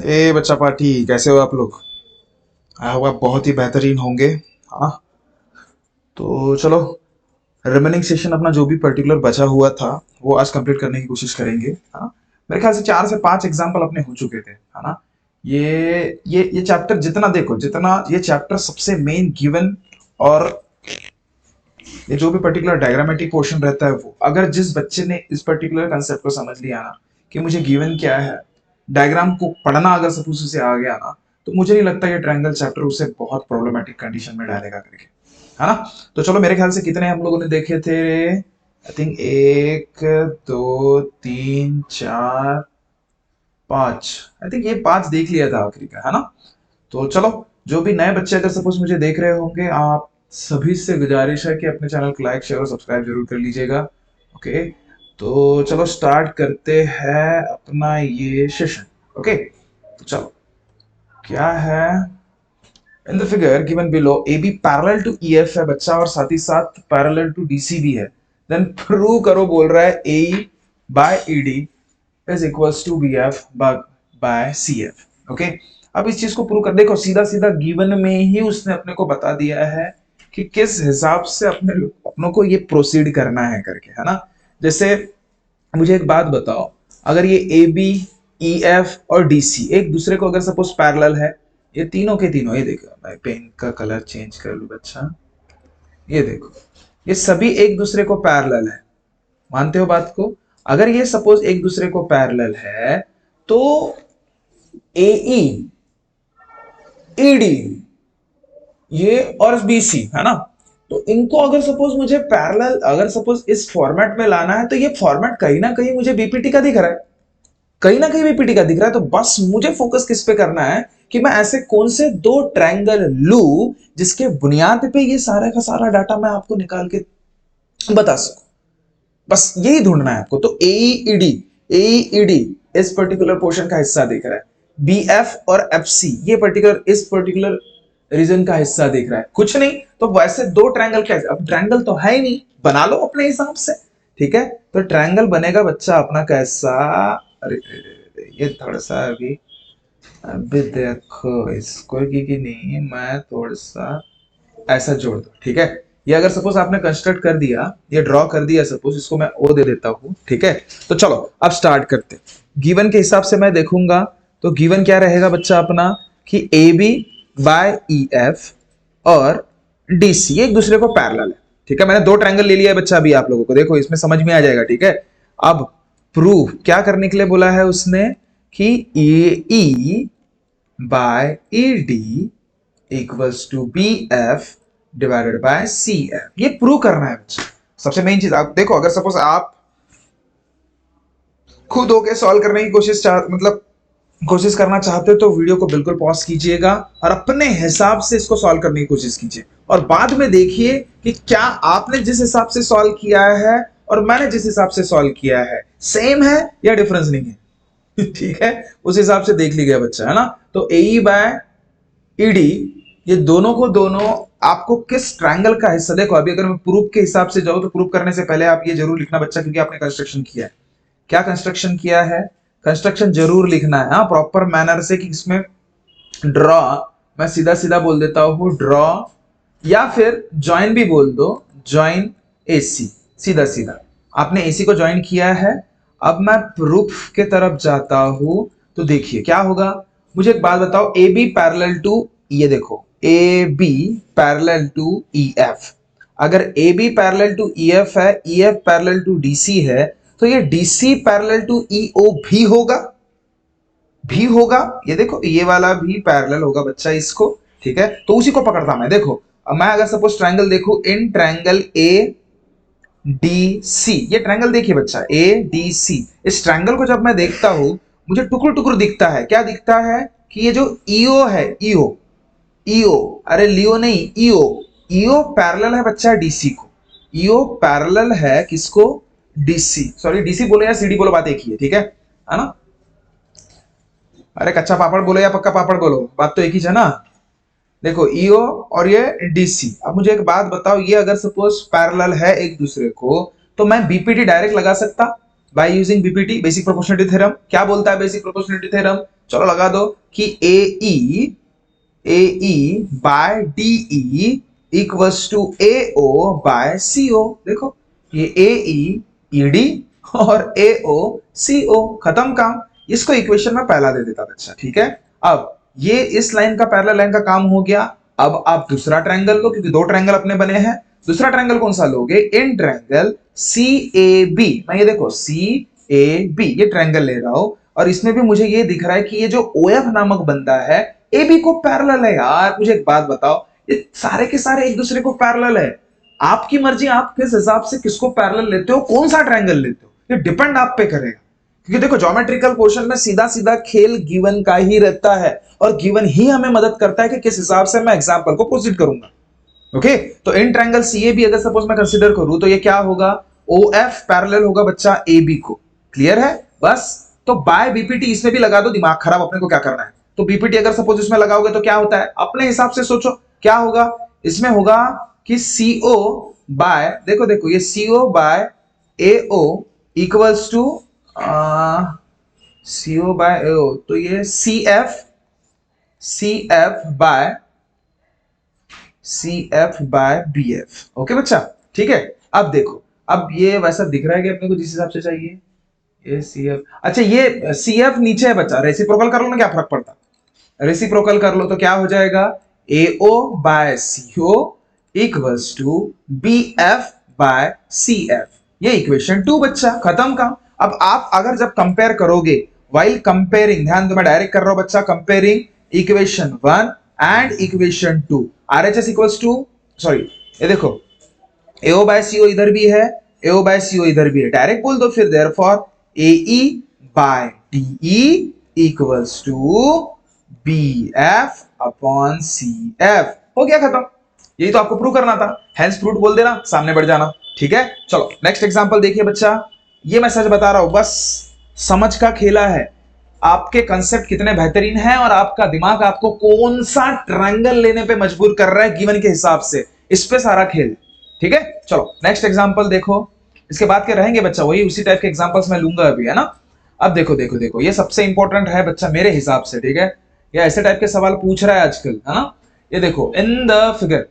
ए बच्चा पार्टी, कैसे हो आप लोग? आई होप आप बहुत ही बेहतरीन होंगे। हाँ, तो चलो, रिमेनिंग सेशन अपना जो भी पर्टिकुलर बचा हुआ था वो आज कंप्लीट करने की कोशिश करेंगे। हाँ, मेरे ख्याल से 4 से 5 एग्जाम्पल अपने हो चुके थे, है ना? ये चैप्टर जितना देखो, जितना ये चैप्टर सबसे मेन गिवन, और ये जो भी पर्टिकुलर डायग्रामेटिक पोर्शन रहता है, वो अगर जिस बच्चे ने इस पर्टिकुलर कंसेप्ट को समझ लिया ना कि मुझे गिवन क्या है, डायग्राम को पढ़ना अगर सपोज उसे आ गया ना, तो मुझे नहीं लगता ये ट्रायंगल चैप्टर उसे बहुत प्रॉब्लमेटिक कंडीशन में डालेगा करके, है ना? तो चलो, मेरे ख्याल से कितने हम लोगों ने देखे थे? आई थिंक 1 2 3 4 5, आई थिंक ये 5 देख लिया था आखिरी का, है ना? तो चलो, जो भी नए बच्चे अगर सपोज मुझे देख रहे होंगे, आप सभी से गुजारिश है कि अपने चैनल को लाइक शेयर और सब्सक्राइब जरूर कर लीजिएगा। ओके, तो चलो स्टार्ट करते हैं अपना ये सेशन। ओके, तो चलो, क्या है? In the figure given below A B parallel to E F है बच्चा, और साथ ही साथ पैरेलल टू डी सी भी है। देन प्रूव करो, बोल रहा है A by E D is equals to B F by C F. Okay, अब इस चीज को प्रूव कर देखो, सीधा सीधा गिवन में ही उसने अपने को बता दिया है कि किस हिसाब से अपनों को ये प्रोसीड करना है करके, है ना? जैसे मुझे एक बात बताओ, अगर ये ए बी ई एफ और डी सी एक दूसरे को अगर सपोज पैरेलल है, ये तीनों के तीनों, ये देखो, मैं पेन का कलर चेंज कर लू बच्चा, ये देखो, ये सभी एक दूसरे को पैरेलल है। मानते हो बात को? अगर ये सपोज एक दूसरे को पैरेलल है, तो ए ई ई डी ये और बी सी, है ना? तो इनको अगर सपोज मुझे पैरेलल, अगर सपोज इस फॉर्मेट में लाना है, तो ये फॉर्मेट कहीं ना कहीं मुझे बीपीटी का दिख रहा है, कहीं ना कहीं बीपीटी का दिख रहा है। तो बस मुझे फोकस किस पे करना है कि मैं ऐसे कौन से दो ट्रायंगल लू जिसके बुनियाद पे ये सारा का सारा डाटा मैं आपको निकाल के बता सकूं। बस यही ढूंढना है आपको। तो एईडी इस पर्टिकुलर पोर्शन का हिस्सा देख रहा है, बी एफ और एफ सी ये पर्टिकुलर इस पर्टिकुलर रीजन का हिस्सा देख रहा है, कुछ नहीं। तो वैसे दो ट्रायंगल कैसे? अब ट्रायंगल तो है ही नहीं, बना लो अपने हिसाब से, ठीक है? तो ट्रायंगल बनेगा बच्चा अपना कैसा? अरे ये थोड़ा सा अभी देखो इसको की नहीं, मैं थोड़ा सा ऐसा जोड़ दो, ठीक है? ये अगर सपोज आपने कंस्ट्रक्ट कर दिया, ये ड्रॉ कर दिया, सपोज इसको मैं ओ दे देता हूं, ठीक है? तो चलो अब स्टार्ट करते। गिवन के हिसाब से मैं देखूंगा, तो गिवन क्या रहेगा बच्चा अपना कि A B by E F और डी सी एक दूसरे को पैरेलल है, ठीक है? मैंने दो ट्रायंगल ले लिया है बच्चा, अभी आप लोगों को देखो इसमें समझ में आ जाएगा, ठीक है? अब प्रूव क्या करने के लिए बोला है उसने कि A E by E D equals to B F divided by C F, ये प्रूव करना है बच्चा। सबसे मेन चीज आप देखो, अगर सपोज आप खुद होके सॉल्व करने की कोशिश करना चाहते हो, तो वीडियो को बिल्कुल पॉज कीजिएगा और अपने हिसाब से इसको सॉल्व करने की कोशिश कीजिए, और बाद में देखिए कि क्या आपने जिस हिसाब से सॉल्व किया है और मैंने जिस हिसाब से सॉल्व किया है सेम है या डिफरेंस नहीं है। ठीक है, उस हिसाब से देख लीजिएगा बच्चा, है ना? तो ए बाय ईडी ये दोनों को दोनों आपको किस ट्रायंगल का हिस्सा, देखो अभी अगर मैं प्रूफ के हिसाब से जाऊं, तो प्रूफ करने से पहले आप ये जरूर लिखना बच्चा, क्योंकि आपने कंस्ट्रक्शन किया है। क्या कंस्ट्रक्शन किया है? कंस्ट्रक्शन जरूर लिखना है, हाँ, प्रॉपर मैनर से, कि इसमें ड्रॉ, मैं सीधा सीधा बोल देता हूं ड्रॉ, या फिर ज्वाइन भी बोल दो, ज्वाइन एसी, सीधा सीधा आपने एसी को ज्वाइन किया है। अब मैं प्रूफ के तरफ जाता हूं, तो देखिए क्या होगा। मुझे एक बात बताओ, ए बी पैरेलल टू, ये देखो, A B parallel to E F, अगर A B parallel to E F है, E F parallel to D C है, तो ये D C parallel to E O भी होगा, भी होगा। ये देखो, ये वाला भी पैरेलल होगा बच्चा इसको, ठीक है? तो उसी को पकड़ता मैं। देखो, अब मैं अगर सपोज ट्रायंगल देखूं, इन ट्रायंगल ए डी सी, ये ट्रायंगल देखिए बच्चा, ए डी सी, इस ट्रायंगल को जब मैं देखता हूं, मुझे टुकड़ टुकड़ दिखता है। क्या दिखता है? कि ये जो ईओ है, ईओ, ईओ, अरे लियो नहीं, ईओ, ईओ पैरेलल है बच्चा डीसी को, ईओ पैरेलल है किसको? डीसी, सॉरी डीसी बोलो या सीडी बोलो, बात एक ही है, ठीक है ना? अरे कच्चा पापड़ बोलो या पक्का पापड़ बोलो, बात तो एक ही है ना? देखो, ईओ और ये डीसी। अब मुझे एक बात बताओ, ये अगर सपोज पैरेलल है एक दूसरे को, तो मैं बीपीटी डायरेक्ट लगा सकता? By using BPT, basic proportionality theorem. क्या बोलता है बेसिक प्रोपोर्शनलिटी थ्योरम? चलो लगा दो कि A by DE equals to A O by C O. देखो ये एई ईडी और एओ सीओ, खत्म काम। इसको इक्वेशन में पहला दे देता बच्चा, ठीक है। अब ये इस लाइन का पैरेलल लाइन का काम हो गया। अब आप दूसरा ट्रायंगल लो, क्योंकि दो ट्रायंगल अपने बने हैं। दूसरा ट्रायंगल कौन सा लोगे? In triangle C A B. मैं ये देखो सी ए बी ये ट्रायंगल ले रहा हूं, और इसमें भी मुझे ये दिख रहा है कि ये जो ओएफ नामक बंदा है ए बी को पैरेलल है। यार मुझे एक बात बताओ, ये सारे के सारे एक दूसरे को पैरेलल है। आपकी मर्जी, आप किस हिसाब से किसको पैरेलल लेते हो, कौन सा ट्रायंगल लेते हो, ये डिपेंड आप पे करेगा। क्योंकि देखो ज्योमेट्रिकल पोर्शन में सीधा सीधा खेल गिवन का ही रहता है, और गिवन ही हमें मदद करता है कि किस हिसाब से मैं एग्जांपल को प्रोसीड करूंगा। ओके, तो इन ट्रायंगल सीए भी अगर सपोज मैं कंसीडर करूं तो ये क्या होगा? ओएफ पैरेलल होगा बच्चा ए बी को। क्लियर है? बस तो बाय बीपीटी इसमें भी लगा दो, दिमाग खराब, अपने को क्या करना है। तो बीपीटी अगर सपोज इसमें लगाओगे तो क्या होता है, अपने हिसाब से सोचो क्या होगा। इसमें होगा कि सीओ बाय, देखो देखो ये CO by AO equals to CO by AO, तो ये C F by B F. Okay बच्चा, ठीक है। अब देखो, अब ये वैसा दिख रहा है कि अपने को जिस हिसाब से चाहिए ये सी एफ। अच्छा ये सी एफ नीचे है बच्चा, रेसिप्रोकल कर लो ना, क्या फर्क पड़ता। रेसिप्रोकल कर लो तो क्या हो जाएगा? AO by CO equals to B F by C F. ये इक्वेशन 2 बच्चा, खत्म काम। अब आप अगर जब कंपेयर करोगे, वाइल कंपेयरिंग, ध्यान दो मैं डायरेक्ट कर रहा हूं बच्चा, comparing equation 1 and equation 2, RHS equals to, sorry ये देखो एओ बाय सीओ इधर भी है, एओ बाय सीओ इधर भी है, डायरेक्ट बोल दो फिर therefore AE by DE equals to B F upon C F. हो गया खत्म। यही तो आपको प्रूव करना था, हेंस प्रूव बोल देना, सामने बढ़ जाना। ठीक है, चलो नेक्स्ट एग्जांपल देखिए बच्चा। ये मैं सच बता रहा हूं, बस समझ का खेला है। आपके कंसेप्ट कितने बेहतरीन हैं और आपका दिमाग आपको कौन सा ट्रायंगल लेने पे मजबूर कर रहा है गिवन के हिसाब से, इस पे सारा खेल। ठीक है, चलो नेक्स्ट एग्जांपल देखो। इसके बाद के रहेंगे बच्चा वही उसी टाइप के एग्जांपल्स मैं लूंगा अभी, है ना। अब देखो देखो देखो, ये सबसे इंपॉर्टेंट है बच्चा मेरे हिसाब से। ठीक है, ये ऐसे टाइप के सवाल पूछ रहा है आजकल, है ना। ये देखो इन द फिगर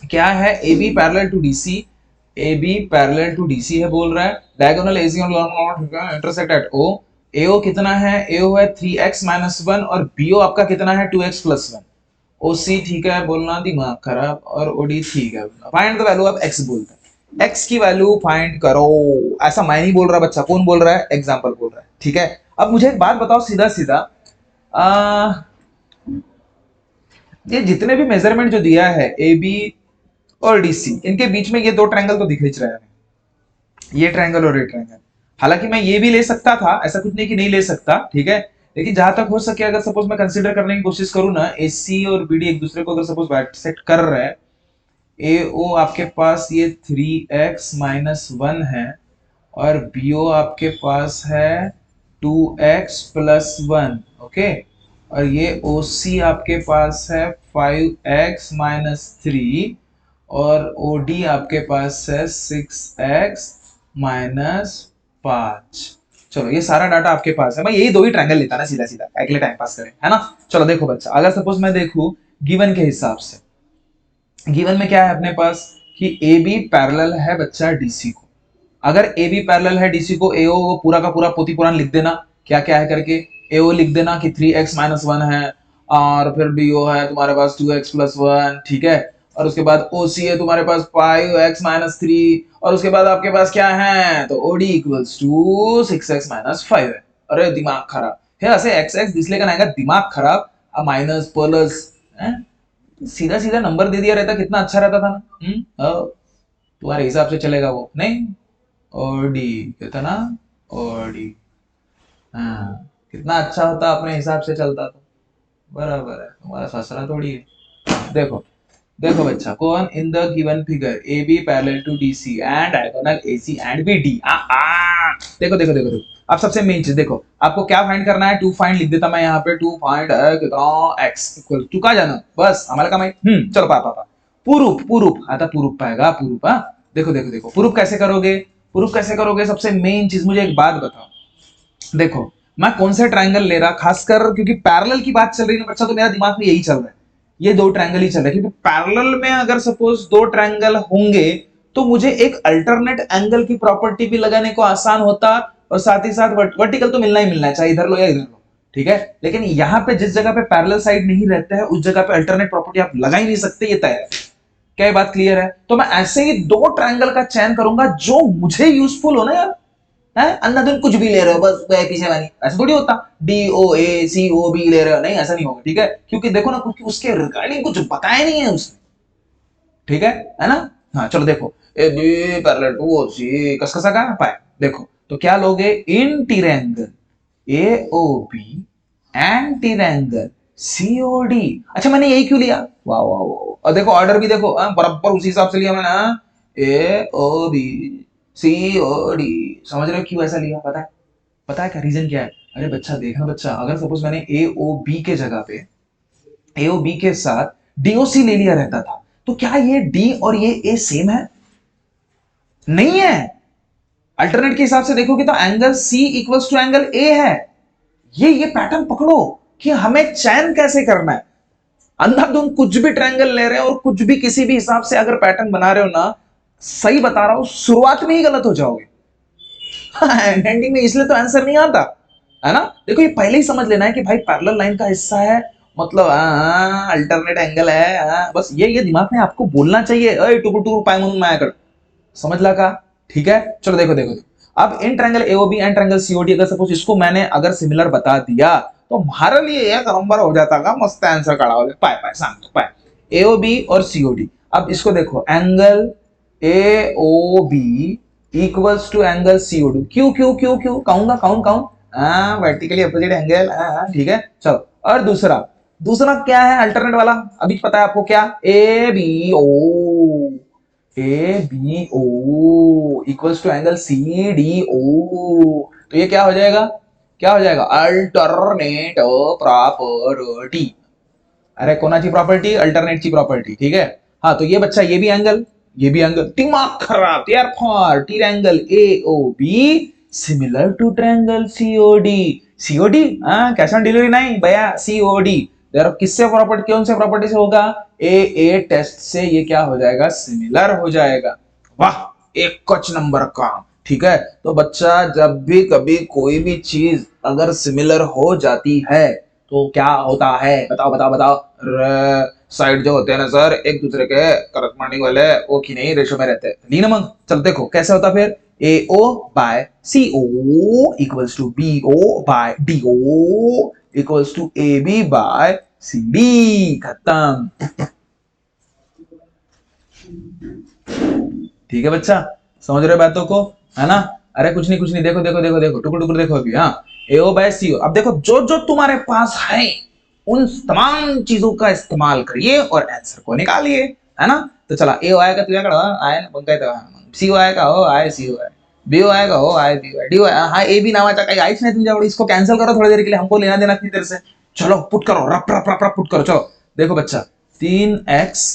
क्या है, A B parallel to DC, A B parallel to DC है बोल रहा है, diagonal AC intersect at O. AO कितना है? एओ है 3x - 1 और बीओ आपका कितना है? 2x + 1। ओसी ठीक है बोलना, दिमाग खराब, और ओडी ठीक है बोलना। Find the value of x बोलता है, x की वैल्यू फाइंड करो। ऐसा मैं नहीं बोल रहा बच्चा, कौन बोल रहा है? एग्जांपल बोल रहा है। ठीक है, अब मुझे एक बात बताओ सीधा सीधा, ये जितने भी मेजरमेंट जो दिया है ए बी और डीसी, इनके बीच में ये दो ट्रायंगल तो दिख रहा है, ये ट्रायंगल और ये ट्रायंगल। हालांकि मैं ये भी ले सकता था, ऐसा कुछ नहीं कि नहीं ले सकता, ठीक है। लेकिन जहां तक हो सके अगर सपोज मैं कंसीडर करने की कोशिश करूं ना, एसी और बीडी एक दूसरे को अगर सपोज बाइसेक्ट कर रहे हैं, एओ आपके पास ये 3x - 1 है और बीओ आपके पास है 2x + 1। ओके, और ये ओसी आपके पास है 5x - 3 और ओडी आपके पास है 6x - 5। चलो ये सारा डाटा आपके पास है, मैं यही दो ही ट्रायंगल लेता ना सीधा सीधा, अगले टाइम पास करें, है ना। चलो देखो बच्चा, अगर सपोज मैं देखूं गिवन के हिसाब से, गिवन में क्या है अपने पास कि ए बी पैरेलल है बच्चा डीसी को। अगर ए बी पैरेलल है डीसी को, एओ पूरा का पूरा पोती पुराण लिख देना, क्या क्या है करके। एओ लिख देना कि 3x - 1 है, और फिर बीओ है तुम्हारे पास 2x + 1, ठीक है। और उसके बाद ओसी है तुम्हारे पास 5x - 3, और उसके बाद आपके पास क्या है, तो ओडी इक्वल्स टू 6x - 5 है। अरे दिमाग खराब है, ऐसे एक्स एक्स दिसले का नाएगा, दिमाग खराब, माइनस प्लस, सीधा सीधा नंबर दे दिया रहता कितना अच्छा रहता था ना। तुम्हारे हिसाब से चलेगा वो नहीं, ओडी कितना, ओडी हाँ कितना अच्छा होता, अपने हिसाब से चलता तो बराबर है, तुम्हारा ससरा थोड़ी है। देखो देखो बच्चा, कौन in the given figure A B parallel to DC and diagonal AC and B D. देखो देखो देखो देखो, अब सबसे मेन चीज देखो, आपको क्या फाइंड करना है, टू फाइंड लिख देता मैं यहाँ पे, टू फाइंड है कितना एक्स इक्वल टू का जाना, बस हमारा काम है। चलो पापा पुरूप पुरूप आता, पुरूप पाएगा पुरूप। हाँ देखो देखो देखो, पुरूप कैसे करोगे, प्रूफ कैसे करोगे? सबसे मेन चीज मुझे एक बात बताओ, देखो मैं कौन सा ट्रायंगल ले रहा, खासकर क्योंकि पैरेलल की बात चल रही है ना बच्चा, तो मेरा दिमाग में यही चल रहा है, ये दो ट्रायंगल ही चल रहा है, क्योंकि पैरेलल में अगर सपोज दो ट्रायंगल होंगे तो मुझे एक अल्टरनेट एंगल की प्रॉपर्टी भी लगाने को आसान होता, और साथ ही साथ वर्टिकल तो मिलना ही मिलना है, चाहे इधर लो या इधर लो, ठीक है। लेकिन यहाँ पे जिस जगह पे पैरेलल साइड नहीं रहता है उस जगह पे अल्टरनेट प्रॉपर्टी आप लगा ही नहीं सकते, ये तय है। क्या ये बात क्लियर है? तो मैं ऐसे ही दो ट्रायंगल का चयन करूंगा जो मुझे यूजफुल हो ना यार, है अंधाधुन कुछ भी ले रहे हो बस पीछे वाली, ऐसा थोड़ी होता DOACOB ले रहे हो, नहीं ऐसा नहीं होगा, ठीक है। क्योंकि देखो ना, क्योंकि उसके रिगार्डिंग कुछ बताया नहीं है उसने, ठीक है ना। हाँ चलो देखो, A B parallel to O C कसकसा का पाए, देखो तो क्या लोगे, in triangle AOB and triangle COD। अच्छा मैंने यही क्यों लिया, वाह वाह वाह, और देखो ऑर्डर भी देखो बराबर उसी हिसाब से लिया मैंने, AOB COD, समझ रहे हो क्यों ऐसा लिया? पता है क्या रीजन क्या है? अरे बच्चा देखना बच्चा, अगर सपोज मैंने AOB के जगह पे AOB के साथ DOC ले लिया रहता था, तो क्या ये D और ये A सेम है? नहीं है। अल्टरनेट के हिसाब से देखोगे तो angle C equals to angle A है। ये पैटर्न पकड़ो कि हमें चयन कैसे करना है। अंधाधुंध कुछ भी ट्रायंगल ले रहे हो और कुछ भी किसी भी हिसाब से अगर पैटर्न बना रहे हो ना, सही बता रहा हूं, शुरुआत में ही गलत हो जाओगे। एंडिंग में इसलिए तो आंसर नहीं आता है ना। देखो ये पहले ही समझ लेना है कि भाई पैरेलल लाइन का हिस्सा है, मतलब अल्टरनेट एंगल है, बस ये दिमाग में आपको बोलना चाहिए, टुकु टुकु पाए मुन माया कर, समझ ला का, ठीक है। चलो देखो देखो देखो, अब in triangle AOB and triangle COD, अगर सपोज इसको मैंने अगर सिमिलर बता दिया तो हमारे लिए एक नंबर हो जाता का, मस्त आंसर खड़ा हो जाए, पाए पाए सांग तो पाए AOB और COD। अब इसको देखो, angle AOB equals to angle COD, क्यों क्यों क्यों क्यों कहूंगा, काउंट वर्टिकली अपोजिट एंगल, ठीक है चलो। और दूसरा क्या है अल्टरनेट वाला, अभी पता है आपको क्या, ABO equals to angle CDO। तो ये क्या हो जाएगा, अल्टरनेट प्रॉपर्टी। अरे कोणाची प्रॉपर्टी, अल्टरनेट की प्रॉपर्टी, ठीक है। हाँ तो ये बच्चा ये भी एंगल दिमाग खराब यार, for triangle AOB similar to triangle COD cash on delivery नहीं भैया, COD। किससे प्रॉपर्टी, कौन से प्रॉपर्टी से होगा, AA टेस्ट से ये क्या हो जाएगा, सिमिलर हो जाएगा। वाह एक कच नंबर काम, ठीक है। तो बच्चा जब भी कभी कोई भी चीज अगर सिमिलर हो जाती है तो क्या होता है, बताओ। साइड जो होते हैं ना सर एक दूसरे के करस्पॉन्डिंग वाले, वो की नहीं रेशो में रहते हैं, ली ना मंग। चल देखो कैसे होता फिर, AO by CO equals to BO by DO equals to AB by CD, खत्म। ठीक है बच्चा, समझ रहे बातों को, है ना। अरे कुछ नहीं, देखो टुकुर देखो अभी, हाँ AO बाय CO। अब देखो जो तुम्हारे पास है उन तमाम चीजों का इस्तेमाल करिए और आंसर को निकालिए, है ना। तो चला AO आएगा तुझ्याकडे आय ना, CO आएगा हो आय CO आय, BO आएगा हो आय BO आय, DO हा AB नावाचा काही आईच नाही तुमच्याकडे, इसको कैंसिल करो थोड़ी देर के लिए, हमको लेना देना नहीं तेरे से। चलो पुट करो, रप पुट करो, चलो देखो बच्चा, 3x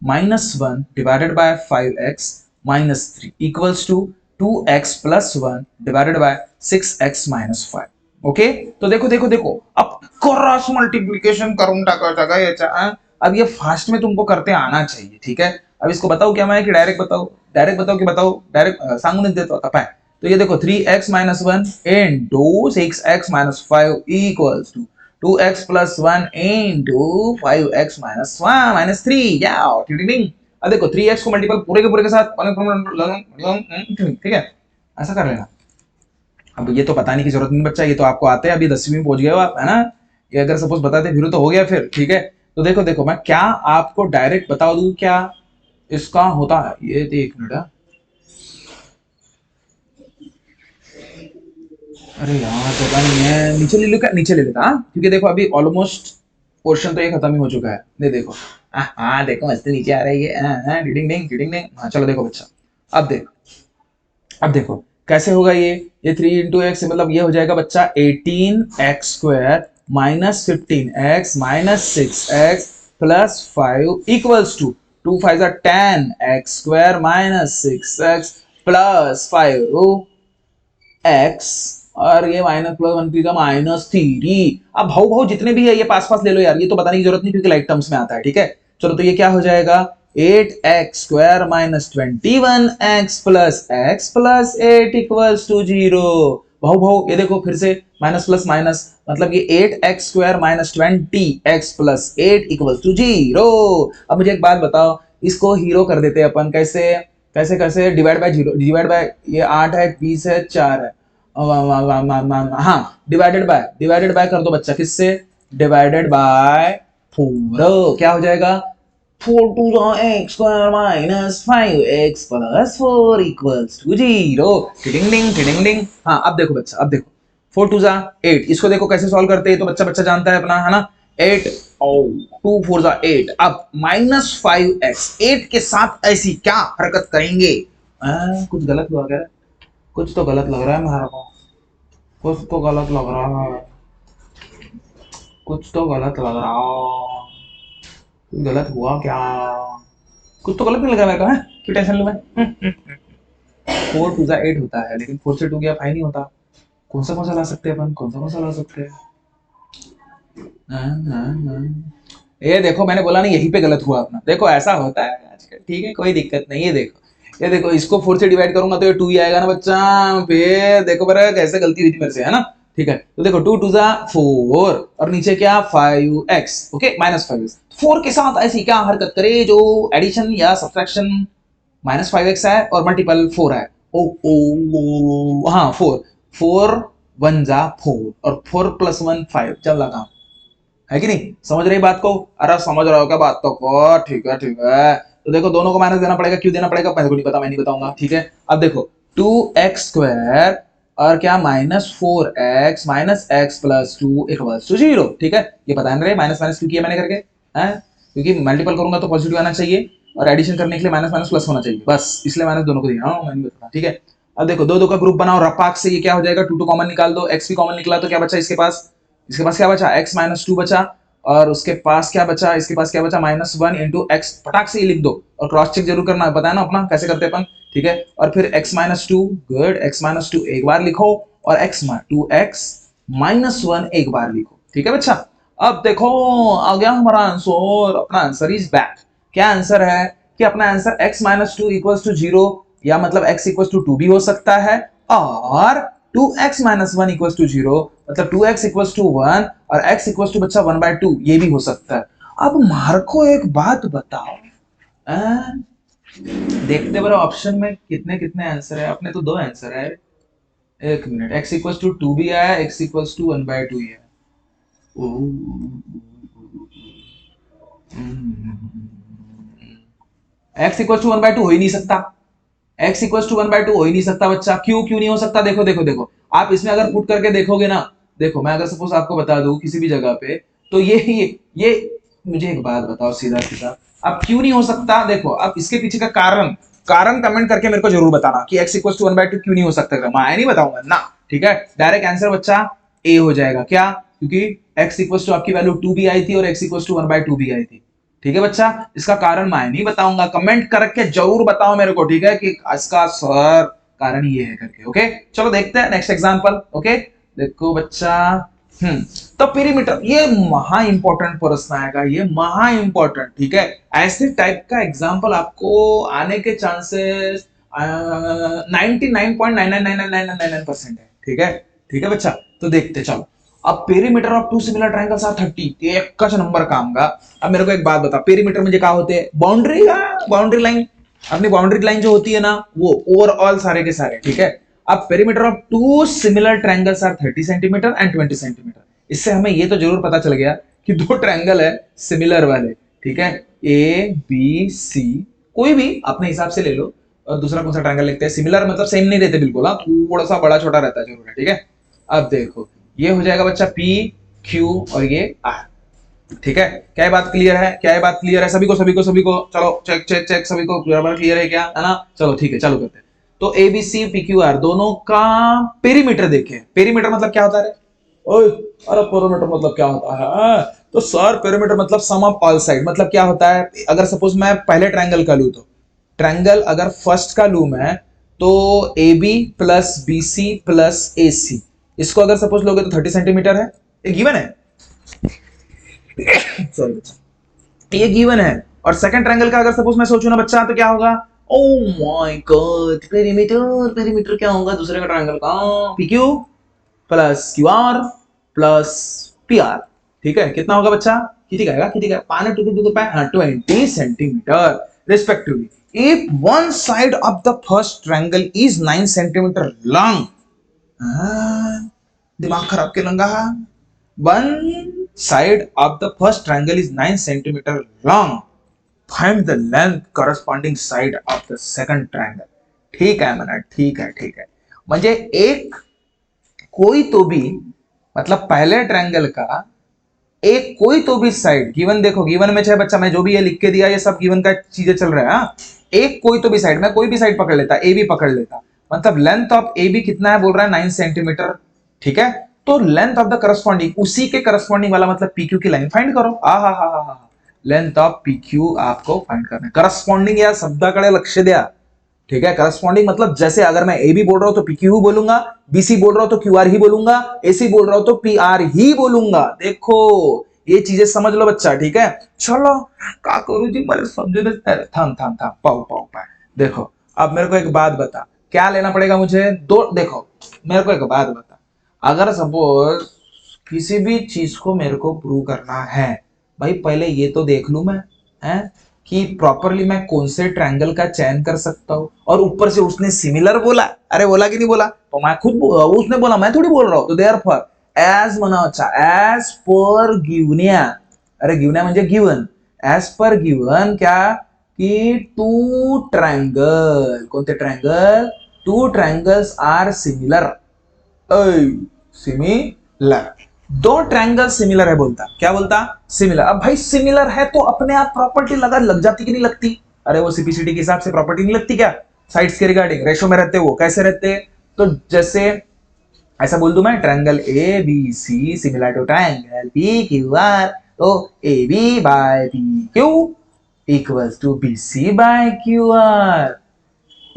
minus 1 divided by 5x minus 3 equals to 2x plus 1 divided by 6x minus 5। Okay तो देखो अब क्रॉस मल्टीप्लिकेशन करून टाका याचा। अब ये फास्ट में तुमको करते आना चाहिए, ठीक है। अब इसको बताओ क्या मैं, कि डायरेक्ट बताओ, डायरेक्ट सांगून देतो आता पाय। तो ये देखो 3x minus 1 into 6x minus 5 equals to 2x plus 1 into 5x minus 3, या अब देखो 3x को मल्टीपल पूरे के साथ, ठीक है ऐसा कर लेना। अब ये तो बताने की जरूरत नहीं बच्चा, ये तो आपको आते हैं, अभी 10वीं में पहुंच गए हो आप, है ना। ये अगर सपोज बताते फिर तो हो गया फिर, ठीक है। तो देखो मैं क्या आपको डायरेक्ट बता दूं क्या इसका होता है, ये एक मिनट, अरे यार पता नहीं है, नीचे ले लेता, क्योंकि देखो अभी ऑलमोस्ट पोर्शन तो ये खत्म ही हो चुका है। देखो देखो मस्त नीचे आ रही है, डिडिंग। हाँ चलो देखो बच्चा, अब देखो कैसे होगा ये 3 इंटू एक्स, मतलब ये हो जाएगा बच्चा 18x square minus 15x minus 6x plus 5 equals to 2 5 10x square minus 6x plus 5x और ये माइनस प्लस 1 का -3। अब भाव भाव जितने भी है ये पास पास ले लो यार, ये तो बताने की जरूरत नहीं क्योंकि लाइक टर्म्स में आता है, ठीक है। चलो तो ये क्या हो जाएगा 8x square minus 21x plus 8 equals to 0। भाव भाव ये देखो फिर से माइनस प्लस माइनस, मतलब ये 8x square minus 20x plus 8 equals to 0। अब मुझे एक बात बताओ, इसको हीरो कर देते हैं अपन, कैसे कैसे कैसे, डिवाइड बाय 0, डिवाइड बाय ये 8 है 20 है 4 है, हाँ डिवाइडेड बाय कर दो बच्चा, किससे, डिवाइडेड बाय 4। क्या हो जाएगा 4 two x square minus 5x plus 4 equals to 0। टिडिंग डिंग टिडिंग डिंग। हाँ अब देखो बच्चा, अब देखो 4 टू 8, इसको देखो कैसे सॉल्व करते हैं, तो बच्चा बच्चा जानता है अपना, है ना। 8 2 4 8। अब माइनस 5x 8 के साथ ऐसी क्या हरकत करेंगे, कुछ गलत हुआ क्या, कुछ तो गलत लग रहा है मेरे को, कुछ तो गलत लग रहा है, कुछ तो गलत लग रहा, गलत हुआ क्या, कुछ तो गलत नहीं लगा मेरे को, है क्यों टेंशन लूं मैं। 4 टू 8 होता है, लेकिन 4 से 2 गया 5 नहीं होता। कौन सा ला सकते हैं अपन, कौन सा ला सकते हैं। ये देखो मैंने बोला ना यहीं पे गलत हुआ अपना, देखो ऐसा होता है आजकल, ठीक है कोई दिक्कत नहीं। ये देखो इसको 4 से डिवाइड करूंगा तो ये 2 ही आएगा ना बच्चा, फिर देखो पर कैसे गलती हुई थी मेरे से, है ना। ठीक है तो देखो 2 टू 4 और नीचे क्या 5x, ओके माइनस 5x। 4 के साथ ऐसी क्या हरकत करे जो एडिशन या सब्ट्रैक्शन, माइनस 5x है और मल्टीपल 4 है, ओ हाँ 4 1 जा 4 और 4 प्लस 1 5, चल लगा, है कि नहीं, समझ रही बात को, अरे समझ रहे हो क्या बात तो को, ठीक है। तो देखो दोनों को माइनस देना पड़ेगा, क्यों देना पड़ेगा मेरे को नहीं पता, मैं नहीं बताऊंगा, ठीक है। अब देखो 2x स्क्वायर और क्या minus 4x minus x plus 2 equals to 0, ठीक है। ये पता नहीं रहे माइनस माइनस क्यों किया मैंने करके, हैं क्योंकि मल्टीपल करूंगा तो पॉजिटिव आना चाहिए और एडिशन करने के लिए माइनस माइनस प्लस होना चाहिए, बस इसलिए माइनस दोनों को दिया, मैं नहीं बता, ठीक है। अब देखो दो का ग्रुप बनाओ रपाक से, ये क्या हो जाएगा 2 कॉमन निकाल दो, x भी कॉमन निकला तो क्या बचा इसके पास क्या बचा x माइनस 2 बचा, और उसके पास क्या बचा, इसके पास क्या बचा -1 इंटू एक्स, पटाख से ही लिख दो और क्रॉस चेक जरूर करना है, बताया ना अपना कैसे करते हैं अपन, ठीक है। और फिर x -2, गुड, x -2 एक बार लिखो और x 1 एक बार लिखो, ठीक है बच्चा। अब देखो आ गया हमारा आंसर, अपना आंसर इज बैक। क्या आंसर है कि अपना आंसर x -2 इक्वल्स टू 0 या मतलब x इक्वल्स टू 2 भी हो सकता है, और 2x - 1 इक्वल्स टू 0 मतलब 2x इक्वल्स टू 1 और x इक्वल्स टू बच्चा 1/2, ये भी हो सकता है। अब मार्को एक बात बताओ, देखते बड़े ऑप्शन में कितने कितने आंसर है, अपने तो 2 आंसर है, एक मिनट, x इक्वल्स टू 2 भी आया, x इक्वल्स टू 1/2 ही है, x इक्वल्स टू 1/2 हो ही नहीं सकता, x इक्वल्स टू 1/2 हो ही नहीं सकता बच्चा, क्यों नहीं हो सकता, देखो देखो देखो आप इसमें अगर पुट करके देखोगे ना, देखो मैं अगर सपोज आपको बता दूं किसी भी जगह पे, तो ये मुझे एक बात बताओ सीधा सीधा, अब क्यों नहीं हो सकता, देखो अब इसके पीछे का कारण कमेंट करके मेरे को जरूर बताना कि x इक्वल्स टू 1/2 क्यों नहीं हो सकता, मैं नहीं बताऊंगा ना, ठीक है। डायरेक्ट आंसर बच्चा ए हो जाएगा, क्या, क्योंकि x इक्वल्स टू आपकी वैल्यू 2 भी आई थी और x इक्वल्स टू 1/2 भी आई थी, ठीक है बच्चा। इसका कारण मैं नहीं बताऊंगा, कमेंट करके जरूर बताओ मेरे को, ठीक है, कि इसका सर कारण ये है करके, ओके। चलो देखते हैं नेक्स्ट एग्जांपल, ओके। देखो बच्चा, तो पेरीमीटर, ये महा इंपॉर्टेंट प्रश्न आएगा, ये महा इंपॉर्टेंट, ठीक है। ऐसे टाइप का एग्जांपल आपको आने के चांसेस 99.999999% है, ठीक है बच्चा। तो देखते चलो, अब perimeter of 2 similar triangles are 30, एक का नंबर काम का। अब मेरे को एक बात बता, पेरीमीटर में क्या होते हैं, बाउंड्री लाइन, अपनी बाउंड्री लाइन जो होती है ना वो ओवरऑल सारे के सारे, ठीक है। अब perimeter of 2 similar triangles are 30 centimetre and 20 centimetre. इससे हमें ये तो जरूर पता चल गया कि 2 ट्रायंगल है सिमिलर वाले, ठीक है, ए बी सी, कोई भी अपने हिसाब से ले लो, और दूसरा कौन सा ट्रायंगल लिखते हैं, सिमिलर मतलब सेम नहीं रहते बिल्कुल, थोड़ा सा बड़ा छोटा रहता है जरूर है, ठीक है। अब देखो ये हो जाएगा बच्चा P Q और ये R, ठीक है। क्या ये बात क्लियर है, सभी को चलो चेक सभी को क्लियर है क्या, है ना। चलो ठीक है चालू करते हैं। तो A B C P Q R दोनों का पेरीमीटर देखें, पेरीमीटर मतलब क्या होता है, ओए अरे पेरीमीटर मतलब क्या होता है, तो सर पेरीमीटर मतलब सम ऑफ ऑल साइड, मतलब क्या होता है, अगर सपोज मैं पहले ट्रायंगल का लूं, तो ट्रायंगल अगर फर्स्ट का लूं मैं, तो A B plus B C plus A C, इसको अगर सपोज लोगे तो 30 सेंटीमीटर है, ये गिवन है। सॉरी बच्चा, ये गिवन है। और सेकंड ट्रायंगल का अगर सपोज मैं सोचूं ना बच्चा, तो क्या होगा, oh my God, perimeter, perimeter क्या होगा दूसरे का ट्रायंगल का, P Q plus Q R plus P are. ठीक है, कितना होगा बच्चा, कितनी का आएगा, कितनी का, 20 centimetre respectively. If one side of the first triangle is 9 centimetre long, दिमाग खराब के लंगा, one side of the first triangle is 9 centimetre long, find the length corresponding side of the second triangle. ठीक है मैंने, ठीक है ठीक है, म्हणजे एक कोई तो भी, मतलब पहले ट्रायंगल का एक कोई तो भी साइड गिवन, देखो गिवन में चाहे बच्चा मैं जो भी ये लिख के दिया ये सब गिवन का चीजें चल रहा है। हाँ, एक कोई तो भी साइड, मैं कोई भी साइड पकड़ लेता, ए बी पकड़ लेता, मतलब लेंथ ऑफ ए बी कितना है बोल रहा है 9 सेंटीमीटर। ठीक है, तो लेंथ ऑफ द करस्पॉन्डिंग, उसी के करस्पॉन्डिंग वाला मतलब पी क्यू की लाइन फाइंड करो। हा, लेंथ ऑफ पी क्यू आपको फाइंड करना है। करस्पॉन्डिंग या शब्दाकडे लक्ष द्या। ठीक है, करस्पॉन्डिंग मतलब जैसे अगर मैं ए बी बोल रहा हूं तो पी क्यू बोलूंगा, बीसी बोल रहा हूं तो क्यू आर ही बोलूंगा, एसी बोल रहा हूं तो पी आर ही बोलूंगा। देखो ये चीजें समझ लो बच्चा। ठीक है, चलो का करूं जी, मेरे समझे में, थाम थाम थाम, पाओ पाओ पाओ। देखो अब मेरे को एक बात बता, क्या लेना पड़ेगा मुझे, दो, देखो मेरे को एक बात बता, अगर सपोज किसी भी चीज को मेरे को प्रूव करना है, भाई पहले ये तो देख लू मैं, है कि प्रॉपरली मैं कौन से ट्रायंगल का चयन कर सकता हूं। और ऊपर से उसने सिमिलर बोला, अरे बोला कि नहीं बोला, तो मैं खुद उसने बोला, मैं थोड़ी बोल रहा हूं। तो देयरफॉर एज म्हणा, अच्छा एज पर गिवन्या, अरे गिवन्या म्हणजे गिवन, एज पर गिवन क्या कि टू ट्रायंगल, कोणते triangle, two triangles are similar, similar, दो ट्रायंगल सिमिलर है बोलता, क्या बोलता, सिमिलर। अब भाई सिमिलर है तो अपने आप प्रॉपर्टी लग जाती कि नहीं लगती, अरे वो सीपीसीटी के हिसाब से प्रॉपर्टी नहीं लगती क्या, साइड्स के रिगार्डिंग रेशो में रहते, वो कैसे रहते, तो जैसे ऐसा बोल दूं मैं, triangle A B C similar to triangle P Q R, तो A B by P Q equals to B C by Q R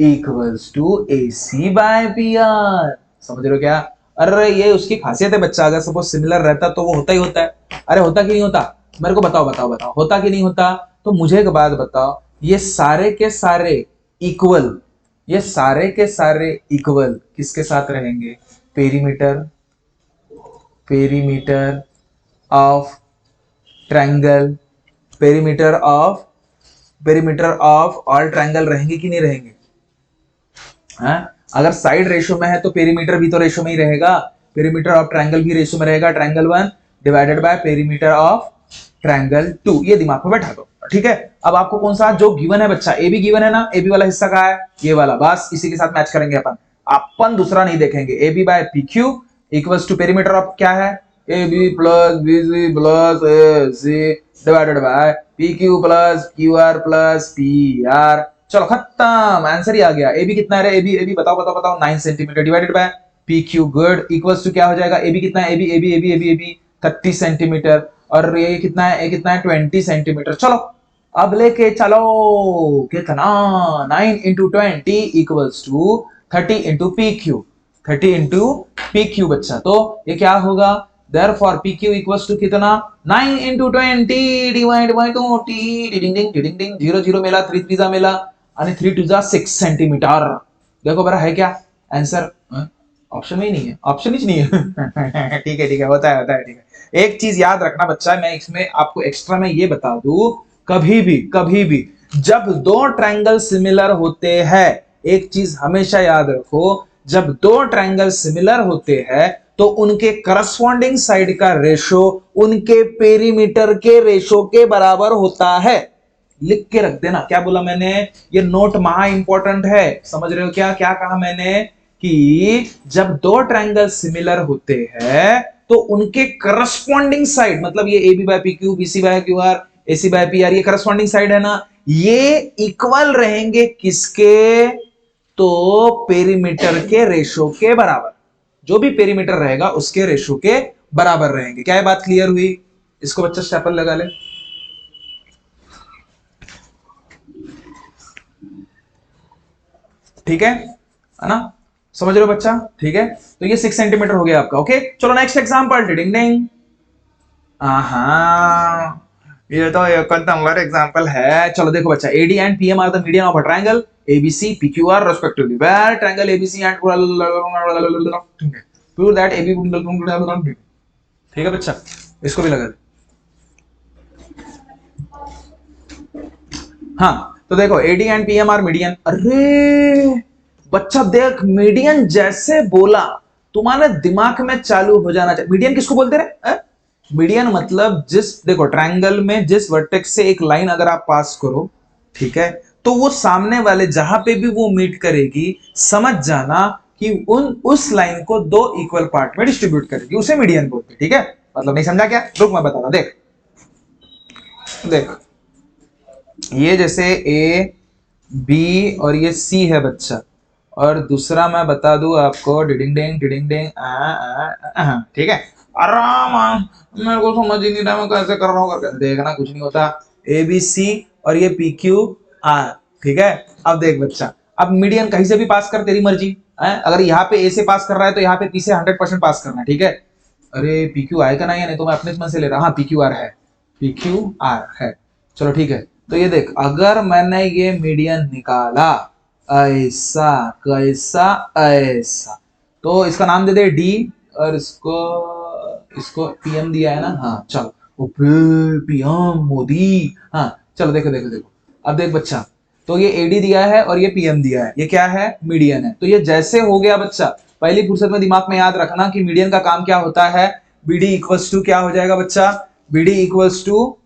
equals to A C by P R. समझ रहे हो क्या, अरे ये उसकी खासियत है बच्चा, अगर सपोज सिमिलर रहता तो वो होता ही होता है। अरे होता कि नहीं होता, मेरे को बताओ बताओ बताओ, होता कि नहीं होता। तो मुझे एक बात बताओ, ये सारे के सारे इक्वल, ये सारे के सारे इक्वल किसके साथ रहेंगे, perimeter, perimeter of triangle, perimeter of, perimeter of all triangle रहेंगे कि नहीं रहेंगे। हाँ, अगर साइड रेशो में है तो पेरीमीटर भी तो रेशो में ही रहेगा, पेरीमीटर ऑफ ट्रायंगल भी रेशो में रहेगा, triangle 1 divided bye perimeter of triangle 2, ये दिमाग में बैठा दो। ठीक है, अब आपको कौन सा जो गिवन है बच्चा, ए बी गिवन है ना, ए बी वाला हिस्सा कहाँ है, ये वाला, बस इसी के साथ मैच करेंगे अपन, अपन दूसरा नहीं देखेंगे। A B by P Q equals to perimeter of क्या है, A B plus B C plus A C divided by P Q plus Q R plus P R. चलो खत्म, आंसर ही आ गया। ए बी कितना है, ए बी बताओ बताओ बताओ, 9 centimetre divided by P Q, good, equals to क्या हो जाएगा, ए बी कितना है, ए बी 30 सेंटीमीटर, और ये कितना है, 20 सेंटीमीटर। चलो अब लेके चलो, कितना, 9 into 20 equals to 30 into P Q, 30 into P Q बच्चा, तो ये क्या होगा, therefore pq equals to कितना, 9 into 20 डिवाइड बाय 20, डिडिंग डिंग डिडिंग डिंग, 0 0 मिला, 3 3 जा मिला, आणि 3 2 जा 6 सेंटीमीटर। देखो बरा है क्या आंसर, ऑप्शन में ही नहीं है, ऑप्शन ही नहीं है। ठीक है होता है ठीक है। एक चीज याद रखना बच्चा, मैं इसमें आपको एक्स्ट्रा में ये बता दूं, कभी भी जब दो ट्रायंगल सिमिलर होते हैं, एक चीज हमेशा याद रखो, जब दो ट्रायंगल सिमिलर होते हैं तो उनके करस्पॉन्डिंग साइड का रेशो उनके पेरीमीटर के रेशो के बराबर होता है। लिख के रख देना, क्या बोला मैंने, ये नोट महा इंपॉर्टेंट है, समझ रहे हो क्या, क्या कहा मैंने, कि जब दो ट्रायंगल सिमिलर होते हैं तो उनके करस्पॉन्डिंग साइड, मतलब ये A B by P Q, B C by Q R, A C by P R, ये करस्पॉन्डिंग साइड है ना, ये इक्वल रहेंगे किसके, तो पेरीमीटर के रेशो के बराबर, जो भी पेरीमीटर रहेगा उसके रेशो के बराबर रहेंगे। क्या ये बात क्लियर हुई, इसको बच्चा स्टेपल लगा ले। ठीक है, है ना? समझ रहे हो बच्चा? ठीक है, तो ये 6 सेंटीमीटर हो गया आपका। ओके, चलो नेक्स्ट एग्जांपल। डिंग डिंग। ये तो एक नंबर एग्जांपल है। चलो देखो बच्चा, AD and PM are the median of a triangle ABC PQR respectively, where triangle ABC and prove that AB. ठीक है बच्चा, इसको भी लगा दे। हाँ, तो देखो AD and PM are median. अरे बच्चा देख, मीडियन जैसे बोला तुम्हारे दिमाग में चालू हो जाना चाहिए। मीडियन किसको बोलते रहे? मीडियन मतलब जिस, देखो ट्रायंगल में जिस वर्टेक्स से एक लाइन अगर आप पास करो, ठीक है, तो वो सामने वाले जहां पे भी वो मीट करेगी, समझ जाना कि उस लाइन को 2 इक्वल पार्ट में डिस्ट्रीब्यूट करेगी, उसे मीडियन बोलते। ठीक है, मतलब नहीं समझा क्या? रुक मैं बता रहा। देख देख, ये जैसे ए बी और ये सी है बच्चा, और दूसरा मैं बता दूं आपको, डिडिंग डिंग ठीक है। आराम, मेरे को समझ ही नहीं रहा मैं कैसे कर रहा हूँ करके। देखना कुछ नहीं होता, ए बी सी और ये पी क्यू आर। ठीक है, अब देख बच्चा, अब मीडियन कहीं से भी पास कर, तेरी मर्जी है। अगर यहाँ पे ए से पास कर रहा है तो यहाँ पे पी से 100% पास करना है। ठीक है, अरे पी क्यू आएगा ना, या नहीं तो मैं अपने मन से ले रहा। हाँ पी क्यू आर है, पी क्यू आर है। चलो ठीक है, तो ये देख, अगर मैंने ये मीडियन निकाला ऐसा, कैसा, ऐसा, तो इसका नाम दे दे डी, और इसको पीएम दिया है ना। हाँ चलो, पीएम मोदी। हाँ चलो देखो देखो देखो, अब देख बच्चा, तो ये एडी दिया है और ये पीएम दिया है, ये क्या है? मीडियन है। तो ये जैसे हो गया बच्चा, पहली फुर्सत में दिमाग में याद रखना कि मीडियन का काम क्या होता है। बीडी इक्वल्स टू क्या हो जाएगा बच्चा? BD equals to